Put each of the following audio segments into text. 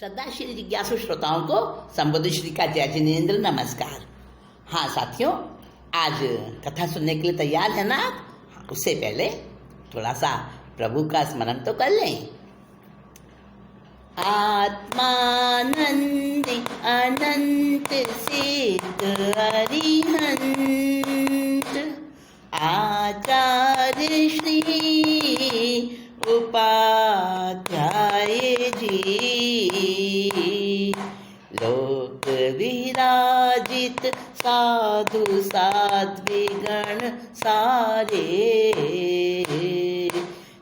श्रद्धाशील जिज्ञासु श्रोताओं को संबोधित श्री का जय जिनेन्द्र नमस्कार। हाँ साथियों, आज कथा सुनने के लिए तैयार है ना आप? उससे पहले थोड़ा सा प्रभु का स्मरण तो कर लें। आत्मानंदी अनंत सिद्ध अरिहंत आचार्य श्री उपाध्याय जी, लोक विराजित साधु साध्वीगण सारे,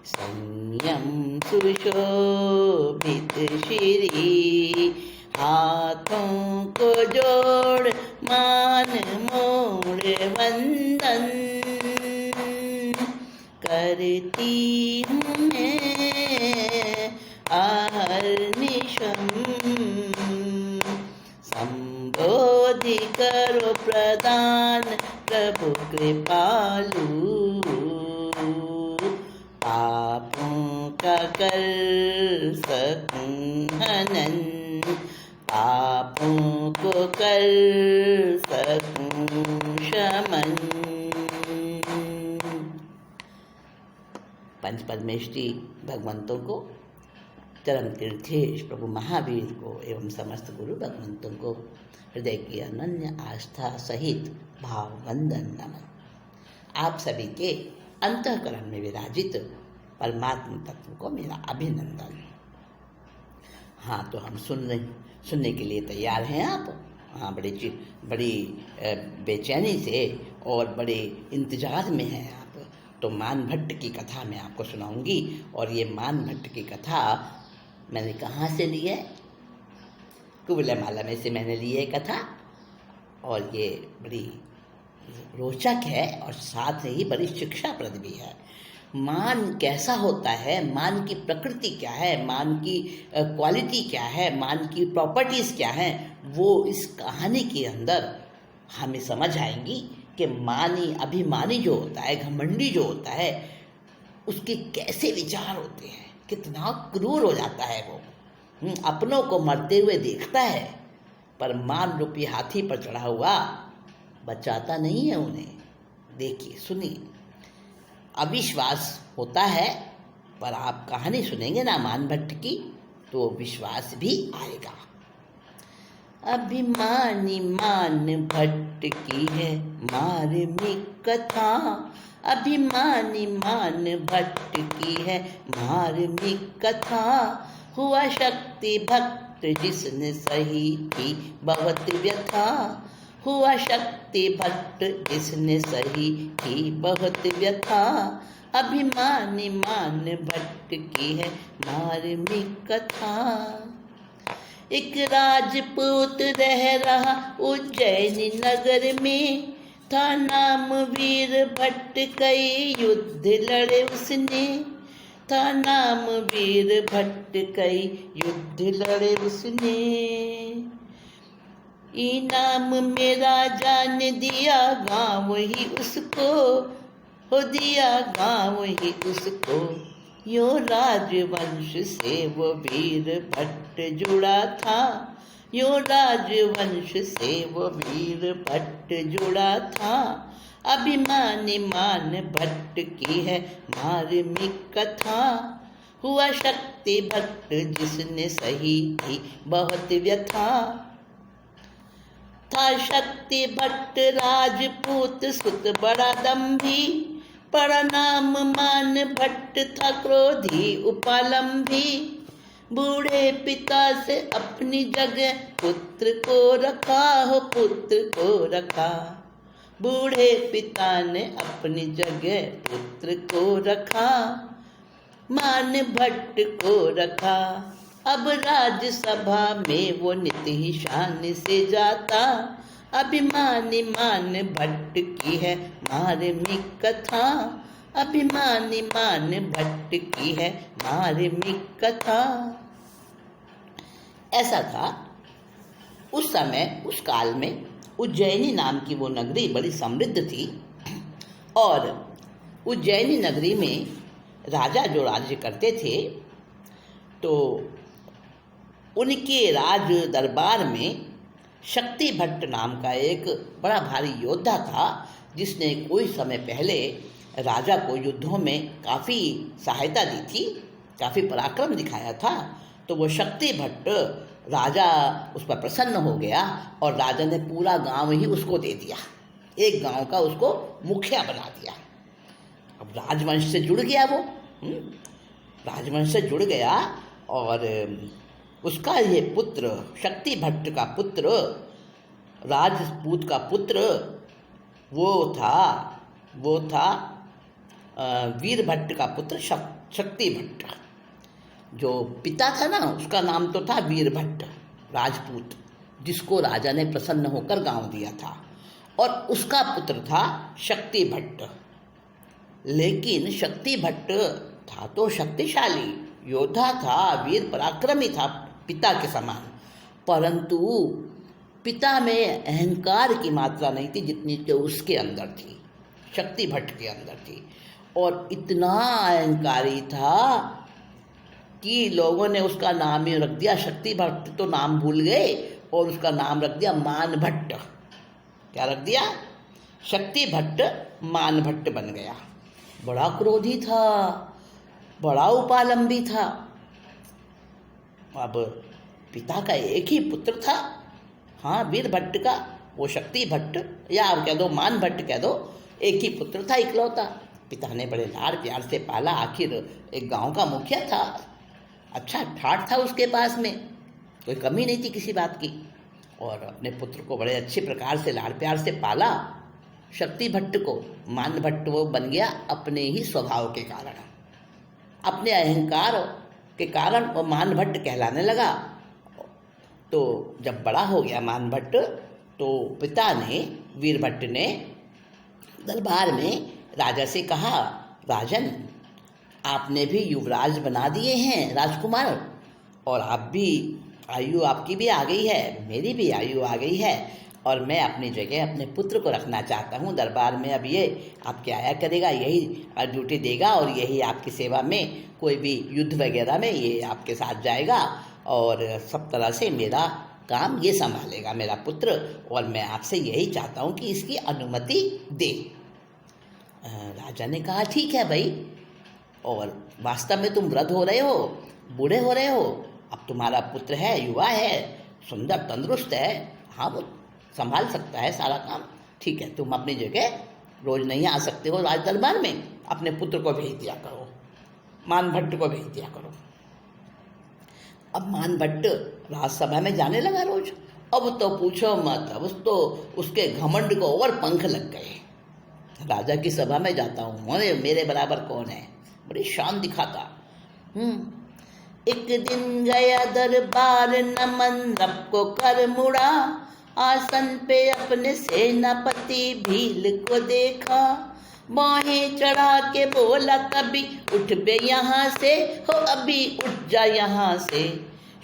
संयम सुशोभित श्री, हाथों को जोड़ मान मोड़ वंदन, करती हूँ मैं अहर्निशम, संबोधि करो प्रदान प्रभु कृपालु, पापों का कर सकूं हनन, पापों को कर सकूं शमन। पंच परमेष्ठी भगवंतों को, चरम तीर्थेश प्रभु महावीर को एवं समस्त गुरु भगवंतों को हृदय की अनन्य आस्था सहित भाव वंदन नमन। आप सभी के अंतःकरण में विराजित परमात्म तत्व को मेरा अभिनंदन। हाँ, तो हम सुनने के लिए तैयार हैं आप? हाँ, बड़ी बेचैनी से और बड़े इंतजार में हैं आप। तो मान भट्ट की कथा मैं आपको सुनाऊंगी। और ये मान भट्ट की कथा मैंने कहाँ से ली है? कुवलयमाला में से मैंने ली है कथा। और ये बड़ी रोचक है और साथ ही बड़ी शिक्षाप्रद भी है। मान कैसा होता है, मान की प्रकृति क्या है, मान की क्वालिटी क्या है, मान की प्रॉपर्टीज़ क्या हैं, वो इस कहानी के अंदर हमें समझ आएंगी कि मानी अभिमानी जो होता है, घमंडी जो होता है, उसके कैसे विचार होते हैं, कितना क्रूर हो जाता है वो। अपनों को मरते हुए देखता है पर मान रूपी हाथी पर चढ़ा हुआ बचाता नहीं है उन्हें। देखिए, सुनिए। अविश्वास होता है पर आप कहानी सुनेंगे ना मान भट्ट की तो विश्वास भी आएगा। अभिमानी मान भट्ट की है मार्मिक कथा, अभिमानी मान भट्ट की है मार्मिक कथा, हुआ शक्ति भक्त जिसने सही थी बहुत व्यथा, हुआ शक्ति भक्त जिसने सही थी बहुत व्यथा, अभिमानी मान भट्ट की है मार्मिक कथा। एक राजपूत रह रहा उज्जैनी नगर में, था नाम वीर भट्ट, कई युद्ध लड़े उसने, था नाम वीर भट्ट, कई युद्ध लड़े उसने, इनाम में राजा ने दिया गाँव ही उसको, हो दिया गाँव ही उसको, यो राजवंश से वो वीर भट्ट जुड़ा था, यो राजवंश से वो वीर भट्ट जुड़ा था, अभिमानी मान भट्ट की है मार्मिक कथा, हुआ शक्ति भट्ट जिसने सही थी बहुत व्यथा, था शक्ति भट्ट राजपूत सुत बड़ा दम्भी, बड़ा नाम मान भट्ट था क्रोधी उपालंभी, बूढ़े पिता से अपनी जगह पुत्र को रखा, हो पुत्र को रखा, बूढ़े पिता ने अपनी जगह पुत्र को रखा, मान भट्ट को रखा। अब राज्यसभा में वो नित्य ही शान से जाता, अभिमानी मान भट्ट की है मार्मिक कथा, अभिमानी मान भट्ट की है मार्मिक कथा। ऐसा था उस समय, उस काल में उज्जैनी नाम की वो नगरी बड़ी समृद्ध थी। और उज्जैनी नगरी में राजा जो राज्य करते थे तो उनके राज दरबार में शक्ति भट्ट नाम का एक बड़ा भारी योद्धा था, जिसने कोई समय पहले राजा को युद्धों में काफ़ी सहायता दी थी, काफ़ी पराक्रम दिखाया था। तो वो शक्ति भट्ट, राजा उस पर प्रसन्न हो गया और राजा ने पूरा गांव ही उसको दे दिया, एक गांव का उसको मुखिया बना दिया। अब राजवंश से जुड़ गया वो, राजवंश से जुड़ गया। और उसका ये पुत्र, शक्ति भट्ट का पुत्र, राजपूत का पुत्र, वो था वीर भट्ट का पुत्र शक्ति भट्ट। जो पिता था ना, उसका नाम तो था वीर भट्ट राजपूत, जिसको राजा ने प्रसन्न होकर गांव दिया था, और उसका पुत्र था शक्ति भट्ट। लेकिन शक्ति भट्ट था तो शक्तिशाली योद्धा था, वीर पराक्रमी था पिता के समान, परंतु पिता में अहंकार की मात्रा नहीं थी जितनी कि उसके अंदर थी, शक्ति भट्ट के अंदर थी। और इतना अहंकारी था कि लोगों ने उसका नाम ही रख दिया, शक्ति भट्ट तो नाम भूल गए और उसका नाम रख दिया मान भट्ट। क्या रख दिया? शक्ति भट्ट मान भट्ट बन गया। बड़ा क्रोधी था, बड़ा उपालंबी था। अब पिता का एक ही पुत्र था, हाँ, वीर भट्ट का, वो शक्ति भट्ट, या आप कह दो मान भट्ट कह दो, एक ही पुत्र था इकलौता। पिता ने बड़े लाड़ प्यार से पाला, आखिर एक गांव का मुखिया था, अच्छा ठाठ था उसके पास में, कोई कमी नहीं थी किसी बात की। और अपने पुत्र को बड़े अच्छे प्रकार से लाड़ प्यार से पाला। शक्ति भट्ट को मान भट्ट वो बन गया अपने ही स्वभाव के कारण, अपने अहंकार के कारण वो मान भट्ट कहलाने लगा। तो जब बड़ा हो गया मान भट्ट, तो पिता ने, वीर भट्ट ने दरबार में राजा से कहा, राजन, आपने भी युवराज बना दिए हैं राजकुमार, और आप भी, आयु आपकी भी आ गई है, मेरी भी आयु आ गई है, और मैं अपनी जगह अपने पुत्र को रखना चाहता हूँ दरबार में। अब ये आपके आया करेगा, यही ड्यूटी देगा, और यही आपकी सेवा में, कोई भी युद्ध वगैरह में ये आपके साथ जाएगा, और सब तरह से मेरा काम ये संभालेगा मेरा पुत्र, और मैं आपसे यही चाहता हूँ कि इसकी अनुमति दे। राजा ने कहा, ठीक है भाई, और वास्तव में तुम वृद्ध हो रहे हो, बूढ़े हो रहे हो, अब तुम्हारा पुत्र है, युवा है, सुंदर तंदुरुस्त है, हाँ वो संभाल सकता है सारा काम, ठीक है, तुम अपनी जगह रोज नहीं आ सकते हो राज दरबार में, अपने पुत्र को भेज दिया करो, मान भट्ट को भेज दिया करो। अब मान भट्ट राजसभा में जाने लगा रोज। अब तो पूछो मत, अब तो उसके घमंड को और पंख लग गए। राजा की सभा में जाता हूँ, अरे मेरे बराबर कौन है, बड़ी शान दिखाता। एक दिन गया दरबार, नमन रब को कर मुड़ा, आसन पे अपने सेनापति भील को देखा, बाहें चढ़ा के बोला, तभी उठ बे यहाँ से, हो अभी उठ जा यहाँ से,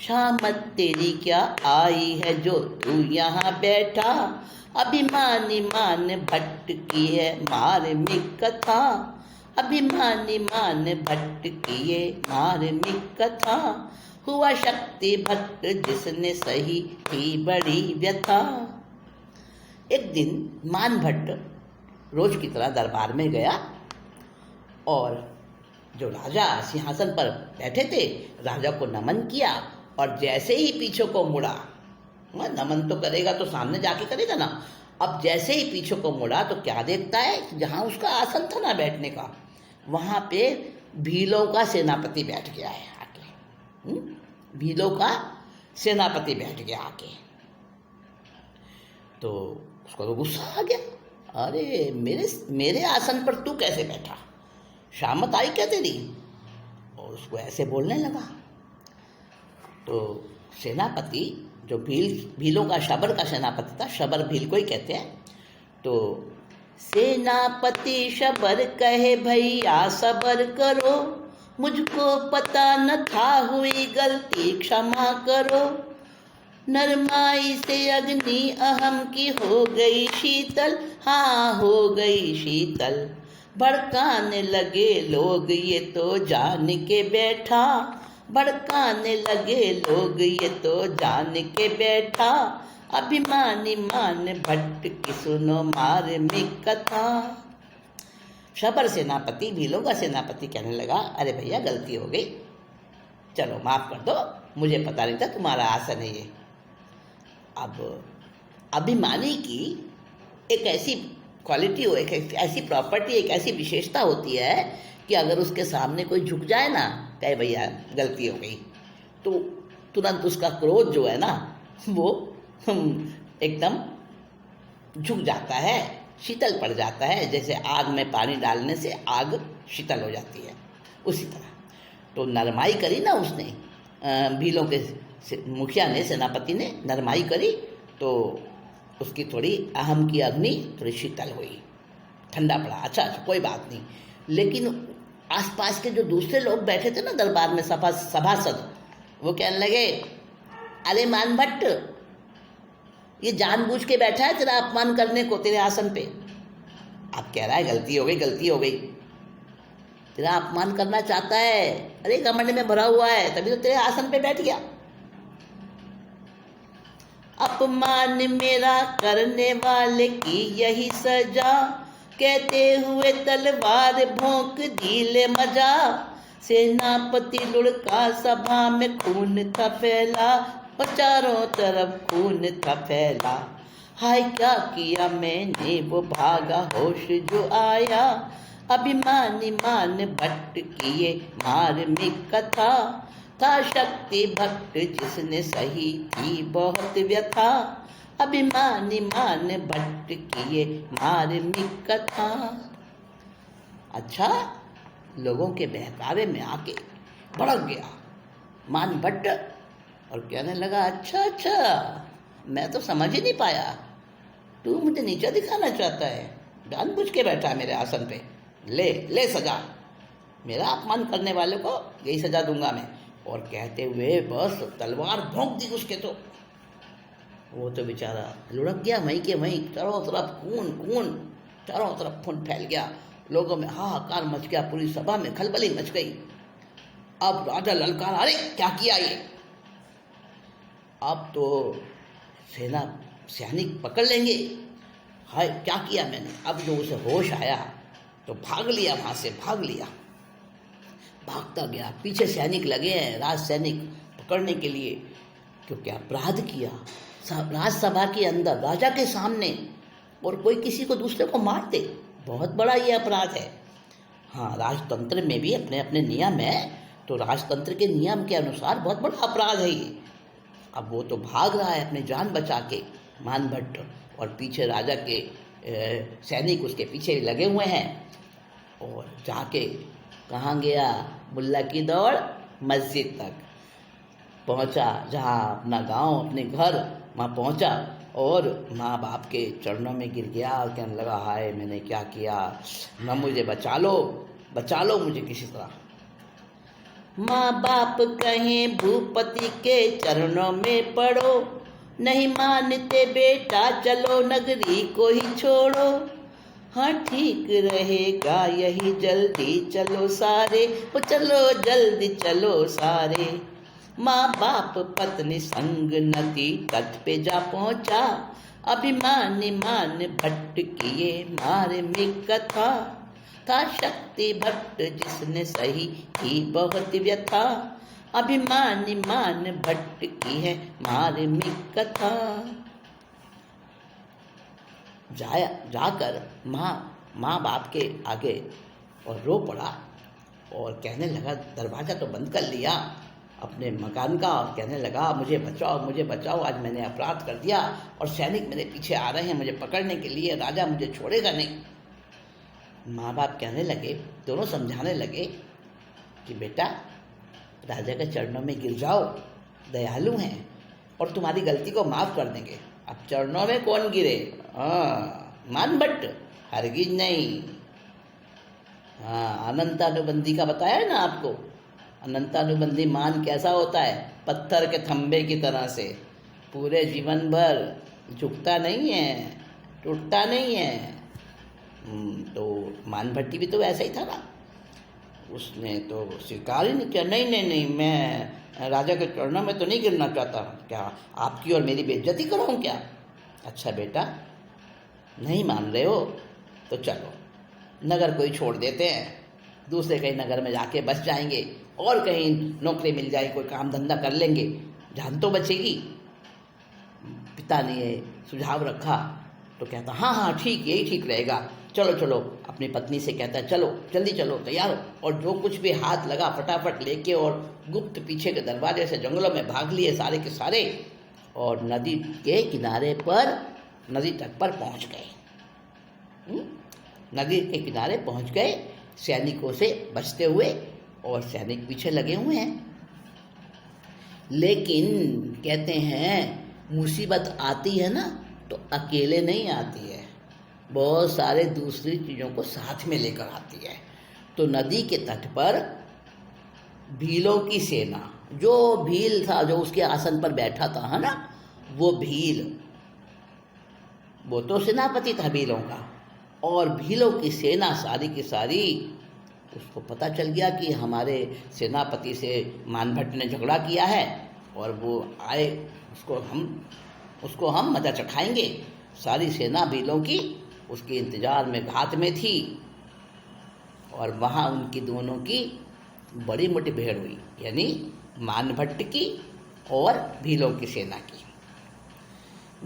शामत तेरी क्या आई है जो तू यहाँ बैठा, अभिमानी मान भट्ट की है मार्मिक कथा, अभिमानी मान भट्ट की है मार्मिक कथा, हुआ शक्ति भट्ट जिसने सही थी बड़ी व्यथा। एक दिन मान भट्ट रोज की तरह दरबार में गया, और जो राजा सिंहासन पर बैठे थे, राजा को नमन किया, और जैसे ही पीछे को मुड़ा, नमन तो करेगा तो सामने जाके करेगा ना, अब जैसे ही पीछे को मुड़ा तो क्या देखता है, जहाँ उसका आसन था ना बैठने का, वहाँ पे भीलों का सेनापति बैठ गया है आके, भीलों का सेनापति बैठ गया आके। तो उसको तो गुस्सा आ गया, अरे मेरे आसन पर तू कैसे बैठा, शामत आई क्या तेरी, और उसको ऐसे बोलने लगा। तो सेनापति, जो भीलों का शबर का सेनापति था, शबर भील को ही कहते हैं, तो सेनापति शबर कहे, भैया सबर करो, मुझको पता न था हुई गलती क्षमा करो, नरमाई से अग्नि अहम की हो गई शीतल, हाँ हो गई शीतल, भड़काने लगे लोग ये तो जान के बैठा, भड़काने लगे लोग ये तो जान के बैठा, अभिमानी मान भट्ट की सुनो मार्मिक कथा। शबर सेनापति भीलों का सेनापति कहने लगा, अरे भैया गलती हो गई, चलो माफ कर दो, मुझे पता नहीं था तुम्हारा आसन है ये। अब अभिमानी की एक ऐसी क्वालिटी हो, एक ऐसी प्रॉपर्टी, एक ऐसी विशेषता होती है कि अगर उसके सामने कोई झुक जाए ना, कहे भैया गलती हो गई, तो तुरंत उसका क्रोध जो है ना वो एकदम झुक जाता है, शीतल पड़ जाता है। जैसे आग में पानी डालने से आग शीतल हो जाती है, उसी तरह। तो नरमाई करी ना उसने, भीलों के मुखिया ने, सेनापति ने नरमाई करी, तो उसकी थोड़ी अहम की अग्नि थोड़ी शीतल हुई, ठंडा पड़ा। अच्छा कोई बात नहीं। लेकिन आसपास के जो दूसरे लोग बैठे थे ना दरबार में, सभासद, वो कहने लगे, अरे मान भट्ट, ये जानबूझ के बैठा है तेरा अपमान करने को तेरे आसन पे। अब कह रहा है गलती हो गई, गलती हो गई, तेरा अपमान करना चाहता है, अरे घमंड में भरा हुआ है, तभी तो तेरे आसन पे बैठ गया। अपमान मेरा करने वाले की यही सजा, कहते हुए तलवार भोंक दिले मजा। सेनापति लुढ़का, सभा में खून था फैला, और चारों तरफ खून था फैला। हाय क्या किया मैंने, वो भागा होश जो आया, अभिमानी मान भट्ट किए मार्मिक कथा। था शक्ति भट्ट जिसने सही थी बहुत व्यथा, अभिमानी मान भट्ट किए मार्मिक कथा। अच्छा, लोगों के बहकावे में आके भड़क गया मान भट्ट और कहने लगा, अच्छा, मैं तो समझ ही नहीं पाया, तू मुझे नीचा दिखाना चाहता है, जानबूझ के बैठा है मेरे आसन पे, ले ले सजा, मेरा अपमान करने वाले को यही सजा दूंगा मैं। और कहते हुए बस तलवार भोंक दी उसके, तो वो तो बेचारा लुढ़क गया वहीं के वहीं, चारों तरफ खून खून, चारों तरफ खून फैल गया, लोगों में हाहाकार मच गया, पूरी सभा में खलबली मच गई। अब राजा ललकार, अरे क्या किया ये, अब तो सेना सैनिक पकड़ लेंगे, हाय क्या किया मैंने। अब जो उसे होश आया तो भाग लिया, वहां से भाग लिया, भागता गया, पीछे सैनिक लगे हैं, राज सैनिक पकड़ने के लिए, क्योंकि अपराध किया राजसभा के अंदर राजा के सामने, और कोई किसी को दूसरे को मार दे, बहुत बड़ा ये अपराध है। हाँ, राजतंत्र में भी अपने अपने नियम है, तो राजतंत्र के नियम के अनुसार बहुत बड़ा अपराध है ये। अब वो तो भाग रहा है अपनी जान बचा के मान भट्ट, और पीछे राजा के सैनिक उसके पीछे लगे हुए हैं। और जाके कहाँ गया, मुल्ला की दौड़ मस्जिद तक पहुँचा, जहाँ अपना गांव, अपने घर, वहाँ पहुँचा और माँ बाप के चरणों में गिर गया और कहने लगा, हाय मैंने क्या किया, ना मुझे बचा लो मुझे किसी तरह। माँ बाप कहें भूपति के चरणों में पड़ो, नहीं मानते बेटा चलो नगरी को ही छोड़ो। हाँ ठीक रहेगा यही, जल्दी चलो सारे, वो चलो जल्दी चलो सारे। माँ बाप पत्नी संग नदी तट पे जा पहुँचा, अभिमानी मान भट्ट किए मार्मिक कथा। था शक्ति भट्ट जिसने सही की बहुत व्यथा, अभिमानी मान भट्ट की है मार्मिक कथा। जाकर माँ बाप के आगे और रो पड़ा और कहने लगा, दरवाज़ा तो बंद कर लिया अपने मकान का, और कहने लगा, मुझे बचाओ, आज मैंने अपराध कर दिया और सैनिक मेरे पीछे आ रहे हैं मुझे पकड़ने के लिए, राजा मुझे छोड़ेगा नहीं। माँ बाप कहने लगे, दोनों समझाने लगे कि बेटा राजा के चरणों में गिर जाओ, दयालु हैं और तुम्हारी गलती को माफ़ कर देंगे। अब चरणों में कौन गिरे, मान भट्ट, हरगिज नहीं। हाँ, अनंतानुबंधी का बताया है ना आपको, अनंतानुबंधी मान कैसा होता है, पत्थर के थंबे की तरह से, पूरे जीवन भर झुकता नहीं है, टूटता नहीं है। तो मान भट्टी भी तो वैसा ही था ना, उसने तो स्वीकार ही नहीं किया, नहीं नहीं नहीं, मैं राजा के चरणों में तो नहीं गिरना चाहता, क्या आपकी और मेरी बेइज्जती कराऊं क्या? अच्छा बेटा, नहीं मान रहे हो तो चलो नगर को ही छोड़ देते हैं, दूसरे कहीं नगर में जाके बस जाएंगे और कहीं नौकरी मिल जाए, कोई काम धंधा कर लेंगे, जान तो बचेगी। पिता ने ये सुझाव रखा तो कहता हाँ हाँ ठीक, यही ठीक रहेगा, चलो चलो। अपनी पत्नी से कहता है चलो जल्दी चलो, तैयार हो। और जो कुछ भी हाथ लगा फटाफट लेके और गुप्त पीछे के दरवाजे से जंगलों में भाग लिए सारे के सारे, और नदी के किनारे पर, नदी तट पर पहुंच गए। नदी के किनारे पहुंच गए सैनिकों से बचते हुए, और सैनिक पीछे लगे हुए हैं। लेकिन कहते हैं मुसीबत आती है ना तो अकेले नहीं आती है, बहुत सारे दूसरी चीज़ों को साथ में लेकर आती है। तो नदी के तट पर भीलों की सेना, जो भील था जो उसके आसन पर बैठा था है ना, वो भील, वो तो सेनापति था भीलों का, और भीलों की सेना सारी की सारी, उसको पता चल गया कि हमारे सेनापति से मानभट्ट ने झगड़ा किया है और वो आए, उसको हम मजा चखाएंगे। सारी सेना भीलों की उसके इंतजार में घात में थी, और वहाँ उनकी दोनों की बड़ी मुठभेड़ हुई, यानी मानभट्ट की और भीलों की सेना की।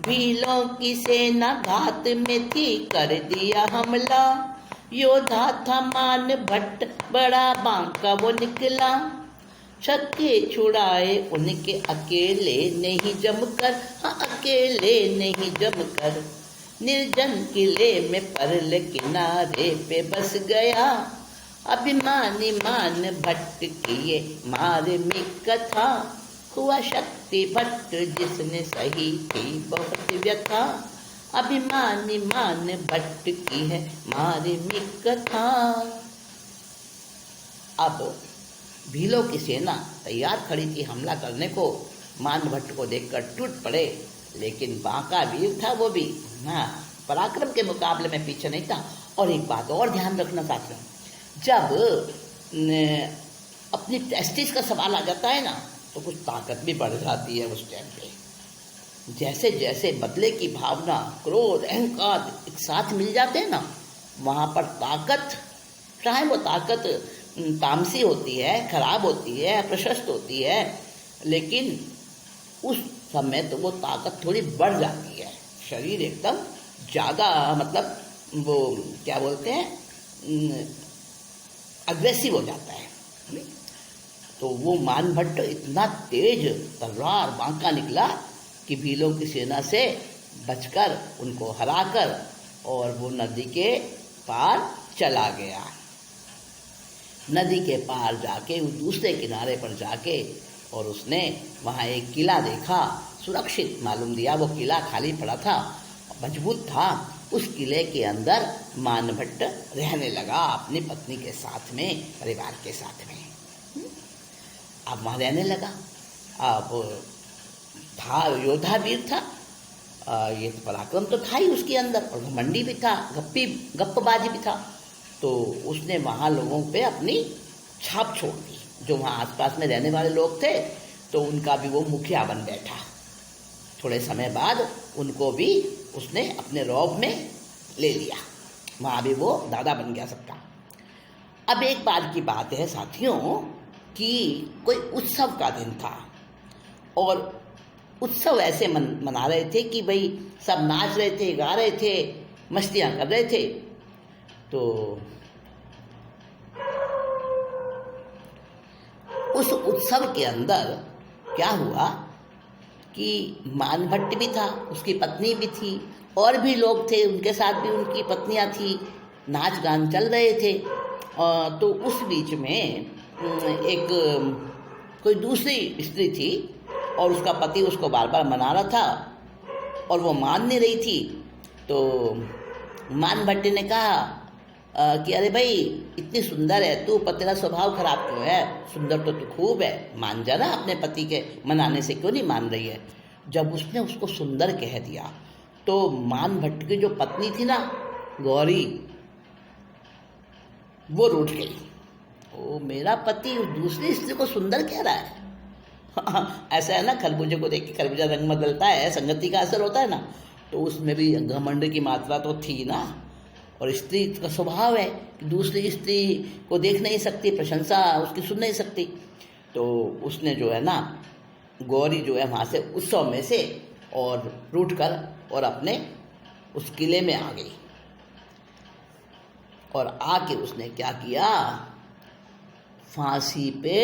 भीलों की सेना घात में थी, कर दिया हमला, योद्धा था मानभट्ट, बड़ा बांका वो निकला। छक्के छुड़ाए उनके अकेले नहीं जमकर, हाँ अकेले नहीं जमकर। निर्जन किले में परल किनारे पे बस गया, अभिमानी मानभट्ट की ये मार्मिक कथा। हुआ शक्ति भट्ट जिसने सही की बहुत व्यथा, अभिमानी मानभट्ट की है मार्मिक कथा। अब भीलों की सेना तैयार खड़ी थी हमला करने को, मानभट्ट को देखकर टूट पड़े, लेकिन बांका वीर था वो भी, हाँ पराक्रम के मुकाबले में पीछे नहीं था। और एक बात और ध्यान रखना साथियों, जब अपनी प्रेस्टीज का सवाल आ जाता है ना तो कुछ ताकत भी बढ़ जाती है उस टाइम पे। जैसे जैसे बदले की भावना, क्रोध, अहंकार एक साथ मिल जाते हैं ना, वहाँ पर ताकत, चाहे वो ताकत तामसी होती है, खराब होती है, प्रशस्त होती है, लेकिन उस समय तो वो ताकत थोड़ी बढ़ जाती है, शरीर एकदम ज़्यादा, मतलब वो क्या बोलते हैं, अग्रेसिव हो जाता है। तो वो मानभट्ट इतना तेज तलवार बांका निकला कि भीलों की सेना से बचकर उनको हराकर और वो नदी के पार चला गया। नदी के पार जाके उस दूसरे किनारे पर जाके और उसने वहाँ एक किला देखा, सुरक्षित मालूम दिया, वो किला खाली पड़ा था, मजबूत था। उस किले के अंदर मानभट्ट रहने लगा अपनी पत्नी के साथ में, परिवार के साथ में। अब वहाँ रहने लगा। अब था योद्धा वीर था, ये तो पराक्रम तो था ही उसके अंदर, और घमंडी भी था, गप्पबाजी भी था। तो उसने वहाँ लोगों पे अपनी छाप छोड़ दी, जो वहाँ आसपास में रहने वाले लोग थे, तो उनका भी वो मुखिया बन बैठा। थोड़े समय बाद उनको भी उसने अपने रौब में ले लिया, वहाँ भी वो दादा बन गया सबका। अब एक बार की बात है साथियों कि कोई उत्सव का दिन था, और उत्सव ऐसे मना रहे थे कि भाई सब नाच रहे थे, गा रहे थे, मस्तियाँ कर रहे थे। तो उस उत्सव के अंदर क्या हुआ कि मानभट्ट भी था, उसकी पत्नी भी थी, और भी लोग थे उनके साथ भी उनकी पत्नियां थी, नाच गान चल रहे थे। तो उस बीच में एक कोई दूसरी स्त्री थी, और उसका पति उसको बार बार मना रहा था और वो मान नहीं रही थी। तो मानभट्ट ने कहा कि अरे भाई इतनी सुंदर है तू, पर तेरा स्वभाव खराब क्यों है, सुंदर तो तू खूब है, मान जा ना, अपने पति के मनाने से क्यों नहीं मान रही है। जब उसने उसको सुंदर कह दिया तो मानभट्ट की जो पत्नी थी ना, गौरी, वो रूठ गई। ओ मेरा पति उस दूसरी स्त्री को सुंदर कह रहा है। ऐसा है ना, खरबूजे को देख के खरबूजा रंग बदलता है, संगति का असर होता है ना, तो उसमें भी घमंड की मात्रा तो थी ना। और स्त्री का स्वभाव है कि दूसरी स्त्री को देख नहीं सकती, प्रशंसा उसकी सुन नहीं सकती। तो उसने जो है ना, गौरी जो है वहाँ से उत्सव में से और रूठ कर और अपने उस किले में आ गई। और आके उसने क्या किया, फांसी पे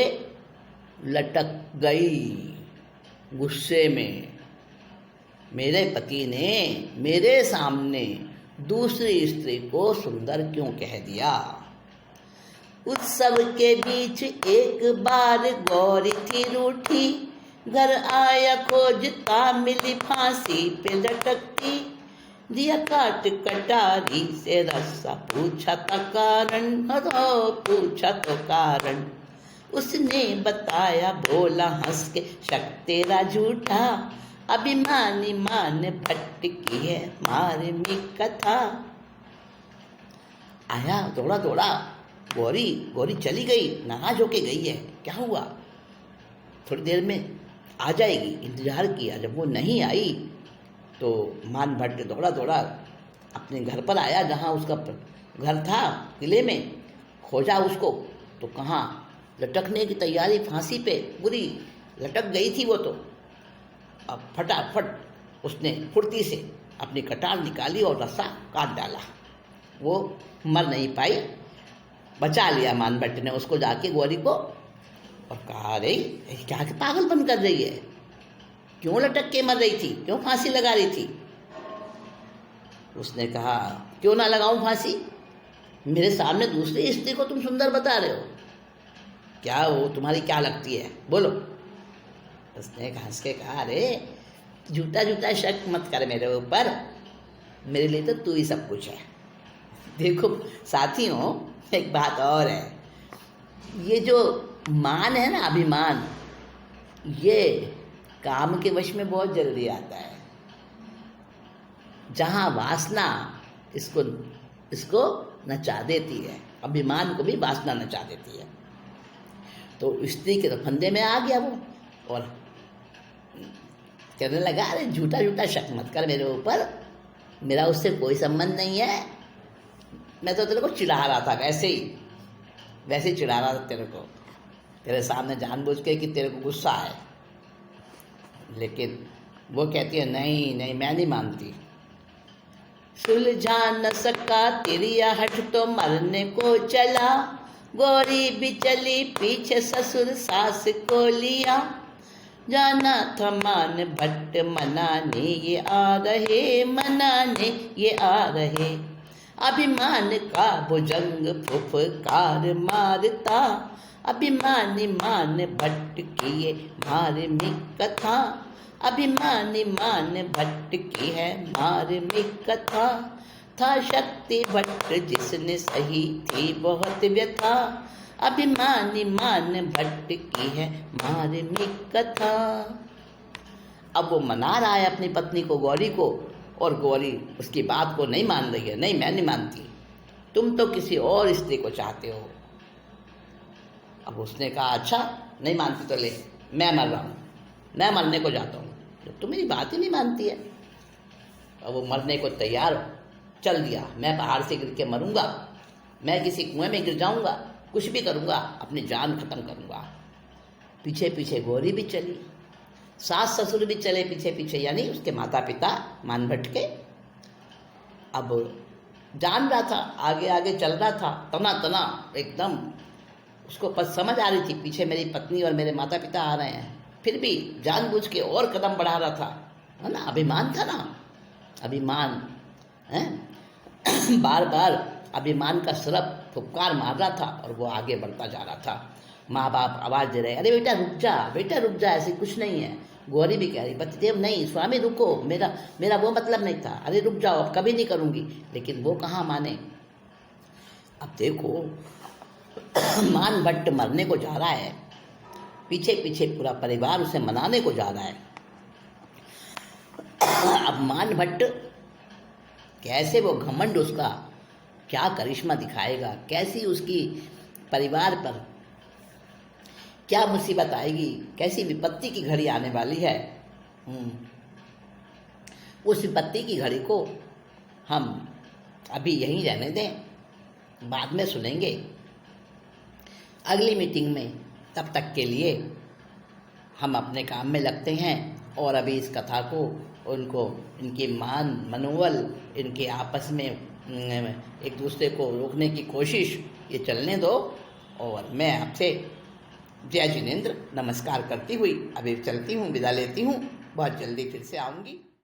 लटक गई गुस्से में। मेरे पति ने मेरे सामने दूसरी स्त्री को सुंदर क्यों कह दिया। उत्सव के बीच एक बार गौरी थी रूठी, घर आया खोजता मिली फांसी पे लटकती। दिया काट कटारी से रस्सा, पूछा था कारण, पूछा तो कारण। उसने बताया बोला हंस के, शक तेरा झूठा, अभिमानी मान भट्ट की है मार्मिक कथा। आया दौड़ा दौड़ा, गौरी चली गई, नाराज होके गई है। क्या हुआ, थोड़ी देर में आ जाएगी, इंतजार किया। जब वो नहीं आई तो मान भट्ट दौड़ा दौड़ा अपने घर पर आया, जहाँ उसका घर था किले में। खोजा उसको तो कहाँ, लटकने की तैयारी, फांसी पे पूरी लटक गई थी वो। तो अब फटाफट उसने फुर्ती से अपनी कटार निकाली और रस्सा काट डाला। वो मर नहीं पाई, बचा लिया मान भट्ट ने उसको जाके, गौरी को। और कहा, अरे क्या पागलपन कर रही है, क्यों लटक के मर रही थी, क्यों फांसी लगा रही थी। उसने कहा, क्यों ना लगाऊं फांसी, मेरे सामने दूसरी स्त्री को तुम सुंदर बता रहे हो, क्या वो तुम्हारी क्या लगती है, बोलो। उसने हंस के कहा, अरे झूठा झूठा शक मत कर मेरे ऊपर, मेरे लिए तो तू ही सब कुछ है। देखो साथियों, एक बात और है, ये जो मान है ना, अभिमान, ये काम के वश में बहुत जल्दी आता है। जहाँ वासना इसको नचा देती है, अभिमान को भी वासना नचा देती है। तो स्त्री के फंदे में आ गया वो, और कहने लगा, अरे झूठा झूठा शक मत कर मेरे ऊपर, मेरा उससे कोई संबंध नहीं है। मैं तो तेरे को चिढ़ा रहा था, वैसे ही चिढ़ा रहा था तेरे को, तेरे सामने जानबूझ के कि तेरे को गुस्सा है। लेकिन वो कहती है, नहीं नहीं, मैं नहीं मानती। सुलझा न सका तेरी हट तो मरने को चला, गौरी भी चली पीछे ससुर सास को लिया। जाना था मान भट्ट मनाने ये आ रहे, मनाने ये आ रहे। अभिमान का भुजंग फुफकार मारता, अभिमानी मान भट्ट की ये मार्मिक कथा। अभिमानी मान भट्ट की है मार्मिक कथा। था शक्ति भट्ट जिसने सही थी बहुत व्यथा, अभिमानी मान भट्ट की है मार्मिक कथा। अब वो मना रहा है अपनी पत्नी को, गौरी को, और गौरी उसकी बात को नहीं मान रही है। नहीं, मैं नहीं मानती, तुम तो किसी और स्त्री को चाहते हो। अब उसने कहा, अच्छा नहीं मानती तो ले, मैं मर रहा हूँ, मैं मरने को जाता हूँ, तो मेरी बात ही नहीं मानती है। अब वो मरने को तैयार चल दिया, मैं पहाड़ से गिर के मरूंगा, मैं किसी कुएं में गिर जाऊंगा, कुछ भी करूंगा, अपनी जान खत्म करूंगा। पीछे पीछे गौरी भी चली, सास ससुर भी चले पीछे पीछे, यानी उसके माता पिता मान भट्ट के। अब जान रहा था, आगे आगे चल रहा था, तना तना एकदम उसको समझ आ रही थी, पीछे मेरी पत्नी और मेरे माता पिता आ रहे हैं, फिर भी जानबूझ के और कदम बढ़ा रहा था, है ना, अभिमान था ना, अभिमान है। बार बार अभिमान का सरप फुफकार मार रहा था और वो आगे बढ़ता जा रहा था। माँ बाप आवाज़ दे रहे, अरे बेटा रुक जा, बेटा रुक जा, ऐसे कुछ नहीं है। गौरी भी कह रही, पतिदेव नहीं, स्वामी रुको, मेरा वो मतलब नहीं था, अरे रुक जाओ, अब कभी नहीं करूँगी। लेकिन वो कहाँ माने। अब देखो मान भट्ट मरने को जा रहा है, पीछे पीछे पूरा परिवार उसे मनाने को जा रहा है। अब मान भट्ट कैसे वो घमंड, उसका क्या करिश्मा दिखाएगा, कैसी उसकी परिवार पर क्या मुसीबत आएगी, कैसी विपत्ति की घड़ी आने वाली है। उस विपत्ति की घड़ी को हम अभी यहीं रहने दें, बाद में सुनेंगे अगली मीटिंग में। तब तक के लिए हम अपने काम में लगते हैं और अभी इस कथा को, उनको, इनके मनोबल, इनके आपस में एक दूसरे को रोकने की कोशिश ये चलने दो। और मैं आपसे जय जिनेंद्र नमस्कार करती हुई अभी चलती हूँ, विदा लेती हूँ। बहुत जल्दी फिर से आऊँगी।